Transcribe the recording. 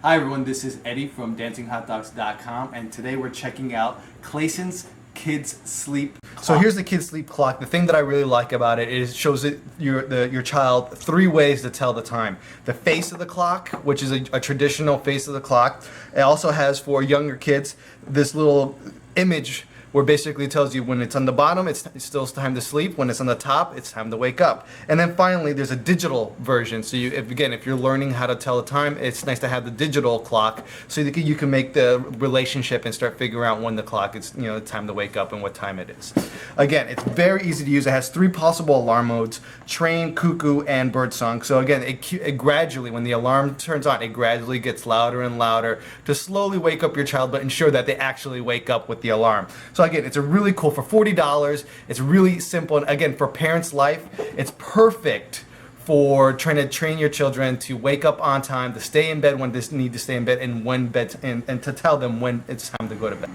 Hi everyone, this is Eddie from DancingHotDogs.com, and today we're checking out Clayson's Kids Sleep Clock. So here's the Kids Sleep Clock. The thing that I really like about it is it shows your child 3 ways to tell the time. The face of the clock, which is a traditional face of the clock. It also has, for younger kids, this little image where basically it tells you when it's on the bottom, it's still time to sleep. When it's on the top, it's time to wake up. And then finally, there's a digital version. So if you're learning how to tell the time, it's nice to have the digital clock so you can make the relationship and start figuring out when the clock is, time to wake up and what time it is. Again, it's very easy to use. It has 3 possible alarm modes: train, cuckoo, and birdsong. So again, it gradually, when the alarm turns on, it gradually gets louder and louder to slowly wake up your child, but ensure that they actually wake up with the alarm. So again, it's a really cool, for $40, it's really simple, and again, for parents' life, it's perfect for trying to train your children to wake up on time, to stay in bed when they need to stay in bed, and and to tell them when it's time to go to bed.